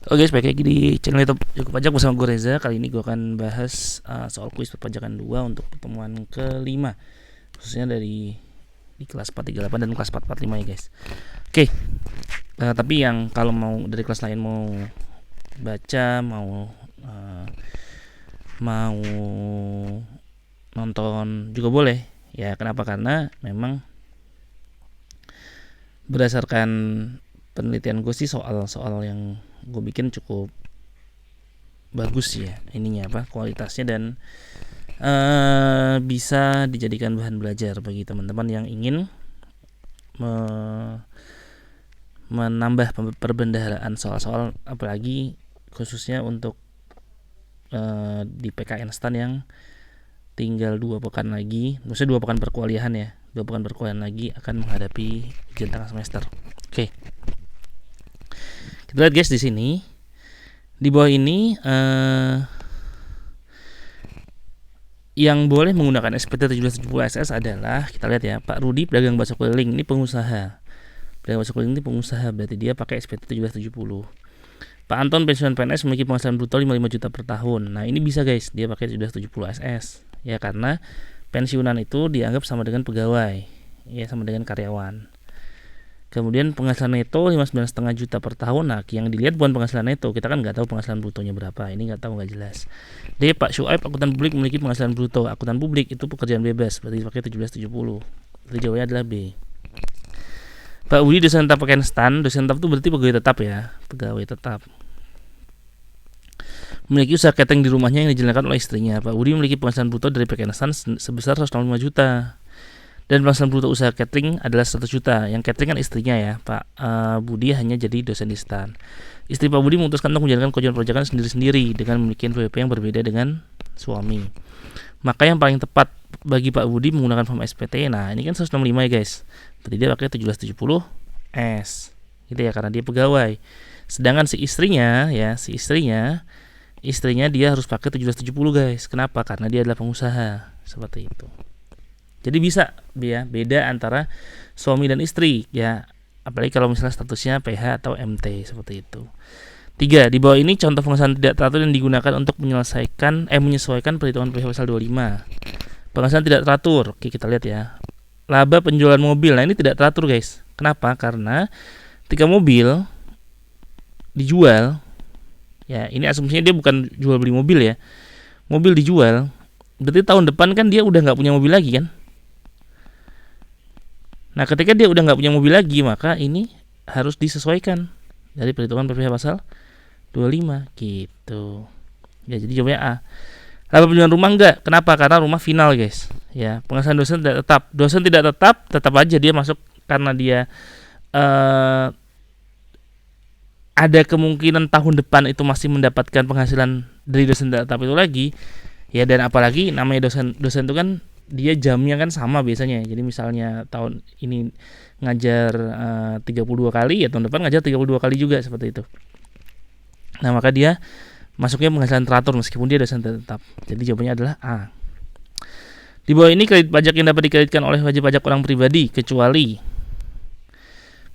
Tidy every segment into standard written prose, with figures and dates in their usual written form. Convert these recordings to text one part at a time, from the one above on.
Oke, balik lagi di channel YouTube Cukup Pajak bersama gue Reza. Kali ini gue akan bahas soal kuis perpajakan 2 untuk pertemuan kelima, khususnya dari di kelas 438 dan kelas 445 ya guys. Oke, tapi yang kalau mau dari kelas lain mau baca, uh, mau nonton juga boleh. Ya, kenapa? Karena memang berdasarkan penelitian gue sih soal-soal yang gue bikin cukup bagus ya ininya kualitasnya, dan bisa dijadikan bahan belajar bagi teman-teman yang ingin menambah perbendaharaan soal-soal, apalagi khususnya untuk di PKN STAN yang tinggal 2 pekan lagi, maksudnya 2 pekan perkuliahan ya, 2 pekan perkuliahan lagi akan menghadapi ujian tengah semester. Oke. Kita lihat guys di sini. Di bawah ini yang boleh menggunakan SPT 1770 SS adalah, kita lihat ya, Pak Rudi pedagang bakso keliling, ini pengusaha. Pedagang bakso keliling ini pengusaha, berarti dia pakai SPT 1770. Pak Anton pensiunan PNS memiliki penghasilan bruto 55 juta per tahun. Nah, ini bisa guys, dia pakai 1770 SS. Ya, karena pensiunan itu dianggap sama dengan pegawai, ya sama dengan karyawan. Kemudian penghasilan neto 59,5 juta per tahun. Nah, yang dilihat bukan penghasilan neto, kita kan nggak tahu penghasilan brutonya berapa, ini nggak tahu, nggak jelas. D. Pak Syuaib akuntan publik memiliki penghasilan bruto. Akuntan publik itu pekerjaan bebas, berarti pakai 1770. Berarti jawabannya adalah B. Pak Budi dosen tetap pakai STAN. Dosen tetap itu berarti pegawai tetap ya, pegawai tetap. Memiliki usaha catering di rumahnya yang dijalankan oleh istrinya. Pak Budi memiliki penghasilan bruto dari PKN STAN sebesar 165 juta. Dan penghasilan bruto usaha catering adalah 100 juta. Yang catering kan istrinya ya, Pak Budi hanya jadi dosen di STAN. Istri Pak Budi memutuskan untuk menjalankan kewajiban perpajakan sendiri-sendiri dengan memiliki NPWP yang berbeda dengan suami. Maka yang paling tepat bagi Pak Budi menggunakan form SPT. Nah, ini kan 165 ya guys. Berarti dia pakai 1770 S. Gitu ya, karena dia pegawai. Sedangkan si istrinya dia harus pakai 1770 guys. Kenapa? Karena dia adalah pengusaha. Seperti itu. Jadi bisa ya, beda antara suami dan istri ya, apalagi kalau misalnya statusnya PH atau MT seperti itu. 3. Di bawah ini contoh penghasilan tidak teratur yang digunakan untuk menyesuaikan perhitungan PH pasal 25. Penghasilan tidak teratur. Oke, kita lihat ya. Laba penjualan mobil. Nah, ini tidak teratur guys. Kenapa? Karena ketika mobil dijual, ya ini asumsinya dia bukan jual beli mobil ya. Mobil dijual, berarti tahun depan kan dia udah nggak punya mobil lagi kan. Nah, ketika dia udah nggak punya mobil lagi, maka ini harus disesuaikan dari perhitungan PPh pasal 25 gitu. Ya, jadi jawabannya A. Laba penjualan rumah enggak. Kenapa? Karena rumah final guys. Ya, penghasilan dosen tidak tetap. Dosen tidak tetap aja dia masuk karena dia ada kemungkinan tahun depan itu masih mendapatkan penghasilan dari dosen tidak tetap itu lagi. Ya, dan apalagi namanya dosen itu kan dia jamnya kan sama biasanya. Jadi misalnya tahun ini ngajar 32 kali, ya tahun depan ngajar 32 kali juga, seperti itu. Nah, maka dia masuknya penghasilan teratur meskipun dia dosen tetap. Jadi jawabannya adalah A. Di bawah ini kredit pajak yang dapat dikreditkan oleh wajib pajak orang pribadi kecuali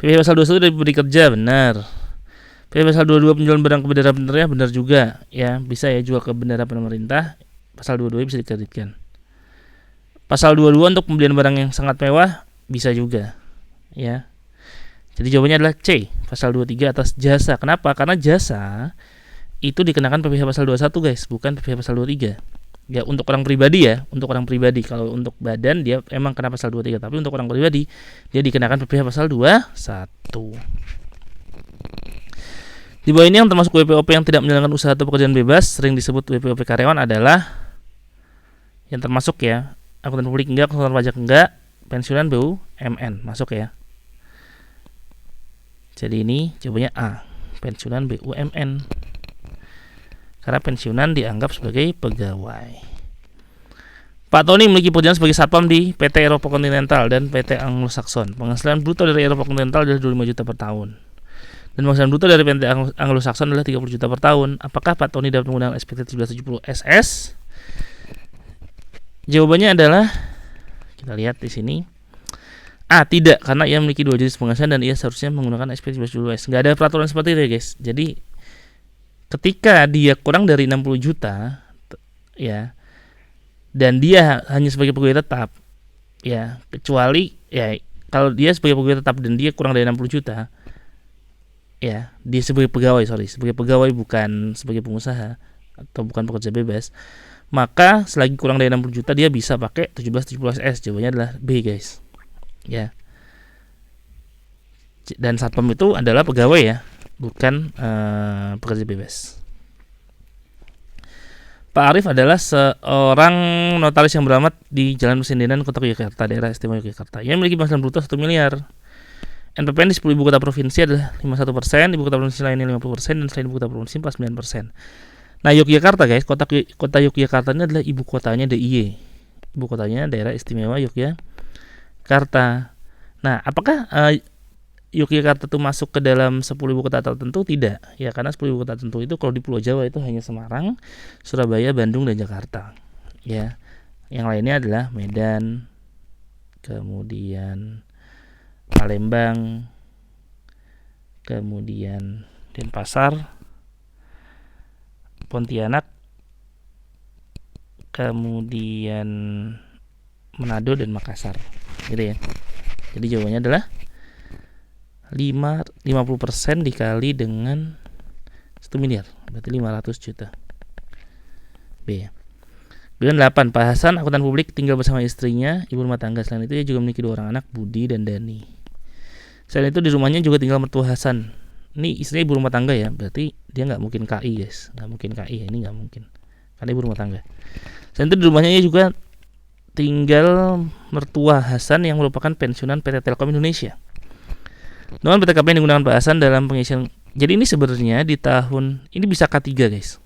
PPh pasal 21 dari pemberi kerja, benar. PPh pasal 22 penjualan barang ke bendara pemerintah, benar juga ya, bisa ya jual ke bendara pemerintah, pasal 22 bisa dikreditkan. Pasal 22 untuk pembelian barang yang sangat mewah bisa juga ya. Jadi jawabannya adalah C, pasal 23 atas jasa. Kenapa? Karena jasa itu dikenakan PPh pasal 21 guys, bukan PPh pasal 23. Ya, untuk orang pribadi ya, untuk orang pribadi. Kalau untuk badan dia emang kena pasal 23, tapi untuk orang pribadi dia dikenakan PPh pasal 21. Di bawah ini yang termasuk WPOP yang tidak menjalankan usaha atau pekerjaan bebas, sering disebut WPOP karyawan, adalah yang termasuk ya, akuntan publik enggak, konsultan pajak enggak, pensiunan BUMN masuk ya. Jadi ini jawabannya A, pensiunan BUMN. Karena pensiunan dianggap sebagai pegawai. Pak Tony memiliki pekerjaan sebagai satpam di PT Eropa Continental dan PT Anglo-Saxon. Penghasilan bruto dari Eropa Continental adalah 25 juta per tahun. Dan penghasilan bruto dari PT Anglo-Saxon adalah 30 juta per tahun. Apakah Pak Tony dapat menggunakan SPT 1770 SS? Jawabannya adalah, kita lihat di sini, A, tidak, karena ia memiliki 2 jenis penghasilan dan ia seharusnya menggunakan SPT 1770 S. Nggak ada peraturan seperti itu ya guys. Jadi ketika dia kurang dari 60 juta ya, dan dia hanya sebagai pegawai tetap ya, kecuali ya kalau dia sebagai pegawai tetap dan dia kurang dari 60 juta ya, dia sebagai pegawai, sebagai pegawai bukan sebagai pengusaha atau bukan pekerja bebas, maka selagi kurang dari 60 juta dia bisa pakai 1770S. Jawabannya adalah B, guys. Ya. Dan satpam itu adalah pegawai ya, bukan pekerja bebas. Pak Arif adalah seorang notaris yang beramat di Jalan Mesin Kota Yogyakarta, daerah istimewa Yogyakarta, yang memiliki penghasilan bruto 1 miliar. NPWP di 10 ibu kota provinsi adalah 51%, ibu kota provinsi lainnya 50%, dan selain ibu kota provinsi 49%. Nah, Yogyakarta, guys, kota Yogyakarta ini adalah ibu kotanya DIY. Ibu kotanya daerah istimewa Yogyakarta. Nah, apakah Yogyakarta itu masuk ke dalam 10 ibu kota tertentu? Tidak ya, karena 10 ibu kota tertentu itu kalau di Pulau Jawa itu hanya Semarang, Surabaya, Bandung, dan Jakarta ya. Yang lainnya adalah Medan, kemudian Palembang, kemudian Denpasar, Pontianak, kemudian Manado, dan Makassar gitu ya. Jadi jawabannya adalah 50% dikali dengan 1 miliar, berarti 500 juta. B. Kemudian 8. Pak Hasan, akuntan publik, tinggal bersama istrinya, ibu rumah tangga. Selain itu ia juga memiliki 2 orang anak, Budi dan Dani. Selain itu di rumahnya juga tinggal mertua Hasan. Ini istrinya ibu rumah tangga ya, berarti dia nggak mungkin KI, guys. Nggak mungkin KI, ini nggak mungkin, karena ibu rumah tangga. Selain itu di rumahnya ia juga tinggal mertua Hasan yang merupakan pensiunan PT Telkom Indonesia. Nomor PTKP yang digunakan Pak Hasan dalam pengisian. Jadi ini sebenarnya di tahun ini bisa K3, guys.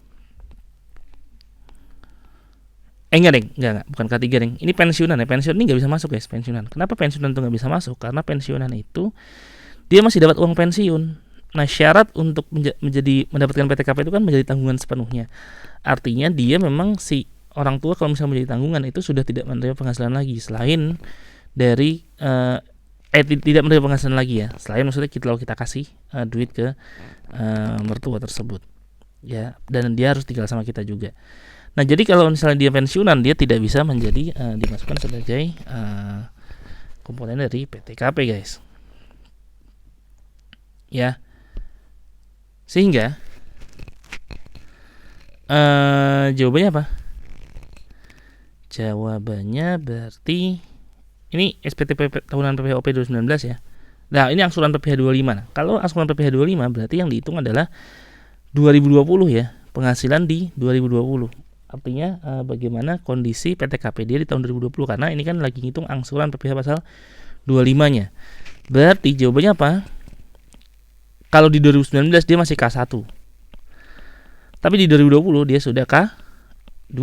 Enggak, bukan K3, Deng. Ini pensiunan ya. Pensiun ini nggak bisa masuk, guys, pensiunan. Kenapa pensiunan itu nggak bisa masuk? Karena pensiunan itu dia masih dapat uang pensiun. Nah, syarat untuk mendapatkan PTKP itu kan menjadi tanggungan sepenuhnya. Artinya dia memang si orang tua kalau misalnya menjadi tanggungan itu sudah tidak menerima penghasilan lagi selain dari tidak menerima penghasilan lagi ya, selain maksudnya kalau kita kasih duit ke mertua tersebut ya, dan dia harus tinggal sama kita juga. Nah, jadi kalau misalnya dia pensiunan, dia tidak bisa menjadi dimasukkan sebagai komponen dari PTKP, guys ya. Sehingga jawabannya apa? Jawabannya berarti ini SPT tahunan PPHOP 2019 ya. Nah, ini angsuran PPh 25. Nah, kalau angsuran PPh 25 berarti yang dihitung adalah 2020 ya, penghasilan di 2020. Artinya bagaimana kondisi PTKP dia di tahun 2020, karena ini kan lagi ngitung angsuran PPh pasal 25-nya. Berarti jawabannya apa? Kalau di 2019 dia masih K1. Tapi di 2020 dia sudah K2.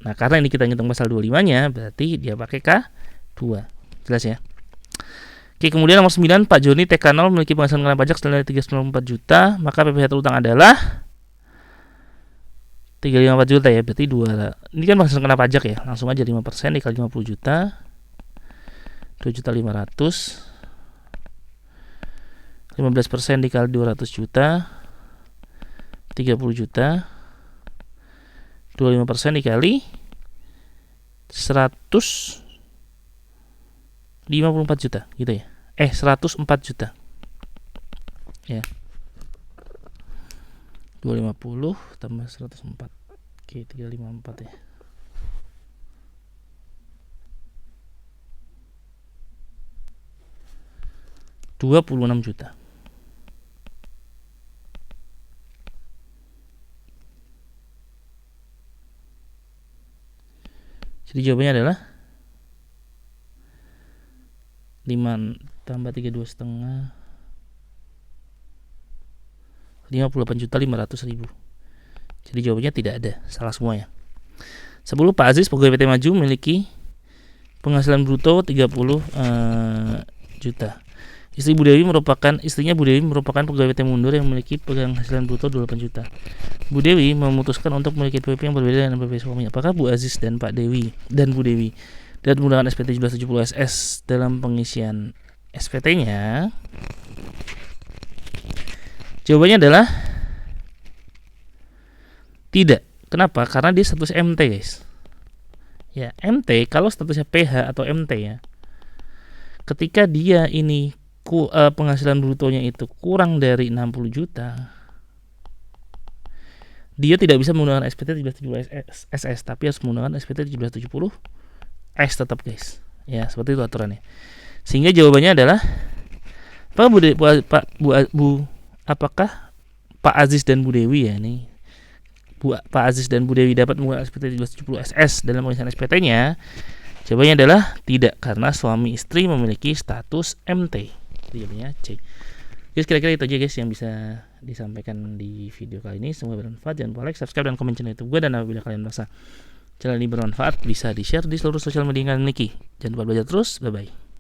Nah, karena ini kita ngitung pasal 25-nya, berarti dia pakai K2. Jelas ya? Oke, kemudian nomor 9, Pak Joni TK0 memiliki penghasilan kena pajak senilai 394 juta, maka PPh terutang adalah 354 juta ya, berarti 2. Ini kan penghasilan kena pajak ya, langsung aja 5% dikali 50 juta, 2.500.000. 15% dikali 200 juta, 30 juta. 25% dikali 154 juta gitu ya. 104 juta. Ya. 250 tambah 104. Oke, 354 ya. $26 juta. Jadi jawabannya adalah 5 tambah 32,5, 58.500.000. Jadi jawabannya tidak ada, salah semuanya. 10, Pak Aziz pegawai PT Maju memiliki penghasilan bruto 30 juta. Istrinya Bu Dewi merupakan pegawai PT Mundur yang memiliki penghasilan bruto 28 juta. Bu Dewi memutuskan untuk memiliki PPP yang berbeda dengan PPP suaminya. Apakah Bu Aziz dan Bu Dewi dan menggunakan SPT 1770 SS dalam pengisian SPT-nya? Jawabannya adalah Tidak. Kenapa? Karena dia status MT, guys. Ya, MT kalau statusnya PH atau MT ya. Ketika dia ini penghasilan brutonya itu kurang dari 60 juta, dia tidak bisa menggunakan SPT 1770 SS, tapi harus menggunakan SPT 1770 S tetap, guys. Ya, seperti itu aturannya. Sehingga jawabannya adalah apakah Pak Aziz dan Bu Dewi ya nih. Pak Aziz dan Bu Dewi dapat menggunakan SPT 1770 SS dalam pengisian SPT-nya? Jawabannya adalah tidak, karena suami istri memiliki status MT. Jawabnya C. Guys, kira-kira itu aja guys yang bisa disampaikan di video kali ini. Semoga bermanfaat. Jangan lupa like, subscribe, dan komen channel YouTube gue. Dan apabila kalian merasa channel ini bermanfaat, bisa di-share di seluruh sosial media yang kalian miliki. Jangan lupa belajar terus. Bye-bye.